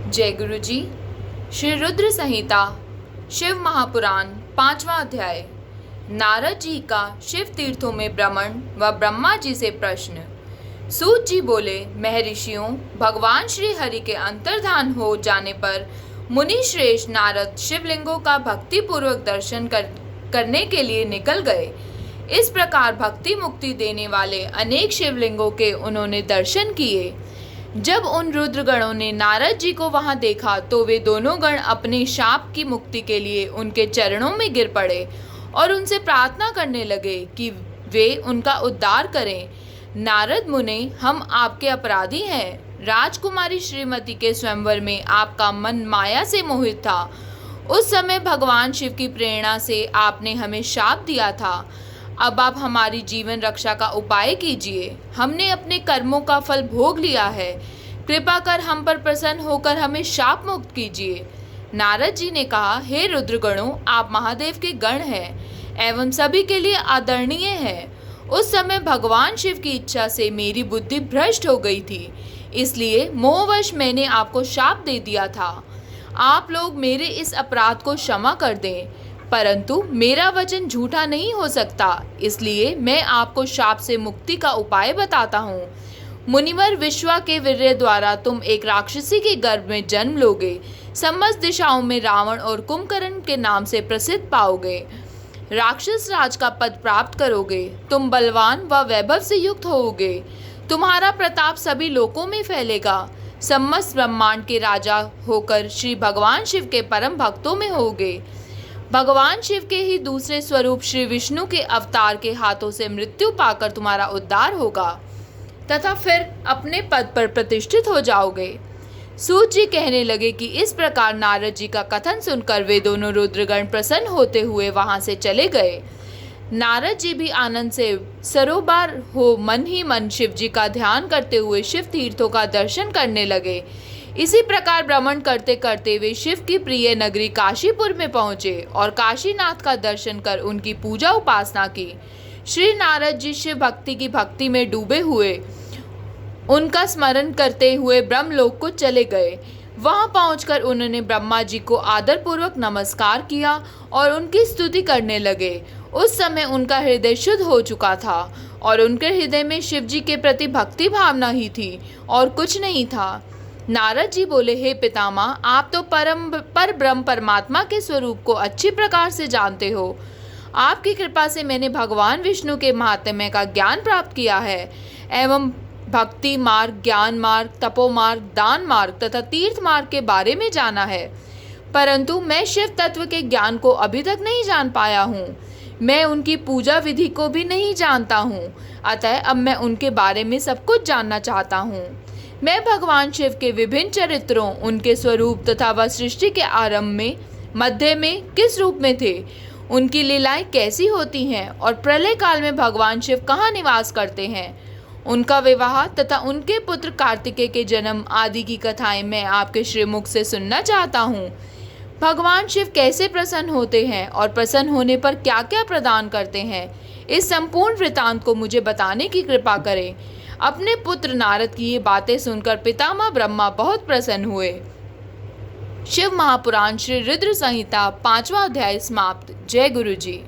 जय गुरु जी। श्री रुद्र संहिता शिव महापुराण 5वां अध्याय। नारद जी का शिव तीर्थों में भ्रमण व ब्रह्मा जी से प्रश्न। सूत जी बोले, महर्षियों, भगवान श्री हरि के अंतर्धान हो जाने पर मुनि श्रेष्ठ नारद शिवलिंगों का भक्ति पूर्वक दर्शन करने के लिए निकल गए। इस प्रकार भक्ति मुक्ति देने वाले अनेक शिवलिंगों के उन्होंने दर्शन किए। जब उन रुद्रगणों ने नारद जी को वहां देखा तो वे दोनों गण अपने शाप की मुक्ति के लिए उनके चरणों में गिर पड़े और उनसे प्रार्थना करने लगे कि वे उनका उद्धार करें। नारद मुने, हम आपके अपराधी हैं। राजकुमारी श्रीमती के स्वयंवर में आपका मन माया से मोहित था। उस समय भगवान शिव की प्रेरणा से आपने हमें शाप दिया था। अब आप हमारी जीवन रक्षा का उपाय कीजिए। हमने अपने कर्मों का फल भोग लिया है। कृपा कर हम पर प्रसन्न होकर हमें शाप मुक्त कीजिए। नारद जी ने कहा, हे रुद्रगणों, आप महादेव के गण हैं एवं सभी के लिए आदरणीय हैं। उस समय भगवान शिव की इच्छा से मेरी बुद्धि भ्रष्ट हो गई थी, इसलिए मोहवश मैंने आपको शाप दे दिया था। आप लोग मेरे इस अपराध को क्षमा कर दें, परंतु मेरा वचन झूठा नहीं हो सकता, इसलिए मैं आपको शाप से मुक्ति का उपाय बताता हूँ। मुनिवर विश्वा के वीर्य द्वारा तुम एक राक्षसी के गर्भ में जन्म लोगे। समस्त दिशाओं में रावण और कुंभकर्ण के नाम से प्रसिद्ध पाओगे। राक्षस राज का पद प्राप्त करोगे। तुम बलवान व वैभव से युक्त होोगे। तुम्हारा प्रताप सभी लोकों में फैलेगा। समस्त ब्रह्मांड के राजा होकर श्री भगवान शिव के परम भक्तों में होगे। भगवान शिव के ही दूसरे स्वरूप श्री विष्णु के अवतार के हाथों से मृत्यु पाकर तुम्हारा उद्धार होगा तथा फिर अपने पद पर प्रतिष्ठित हो जाओगे। सूत जी कहने लगे कि इस प्रकार नारद जी का कथन सुनकर वे दोनों रुद्रगण प्रसन्न होते हुए वहां से चले गए। नारद जी भी आनंद से सरोबार हो मन ही मन शिव जी का ध्यान करते हुए शिव तीर्थों का दर्शन करने लगे। इसी प्रकार भ्रमण करते करते वे शिव की प्रिय नगरी काशीपुर में पहुंचे और काशीनाथ का दर्शन कर उनकी पूजा उपासना की। श्री नारद जी शिव भक्ति की भक्ति में डूबे हुए उनका स्मरण करते हुए ब्रह्मलोक को चले गए। वहां पहुंचकर उन्होंने ब्रह्मा जी को आदरपूर्वक नमस्कार किया और उनकी स्तुति करने लगे। उस समय उनका हृदय शुद्ध हो चुका था और उनके हृदय में शिव जी के प्रति भक्ति भावना ही थी और कुछ नहीं था। नारद जी बोले, हे पितामह, आप तो पर ब्रह्म परमात्मा के स्वरूप को अच्छी प्रकार से जानते हो। आपकी कृपा से मैंने भगवान विष्णु के महात्म्य का ज्ञान प्राप्त किया है एवं भक्ति मार्ग, ज्ञान मार्ग, तपो मार्ग, दान मार्ग तथा तीर्थ मार्ग के बारे में जाना है, परंतु मैं शिव तत्व के ज्ञान को अभी तक नहीं जान पाया हूँ। मैं उनकी पूजा विधि को भी नहीं जानता हूँ, अतः अब मैं उनके बारे में सब कुछ जानना चाहता हूँ। मैं भगवान शिव के विभिन्न चरित्रों, उनके स्वरूप तथा वह सृष्टि के आरंभ में, मध्य में किस रूप में थे, उनकी लीलाएं कैसी होती हैं और प्रलय काल में भगवान शिव कहाँ निवास करते हैं, उनका विवाह तथा उनके पुत्र कार्तिकेय के जन्म आदि की कथाएं मैं आपके श्रीमुख से सुनना चाहता हूँ। भगवान शिव कैसे प्रसन्न होते हैं और प्रसन्न होने पर क्या क्या प्रदान करते हैं, इस संपूर्ण वृतांत को मुझे बताने की कृपा करें। अपने पुत्र नारद की ये बातें सुनकर पितामह ब्रह्मा बहुत प्रसन्न हुए। शिव महापुराण श्री रुद्र संहिता 5वां अध्याय समाप्त। जय गुरु जी।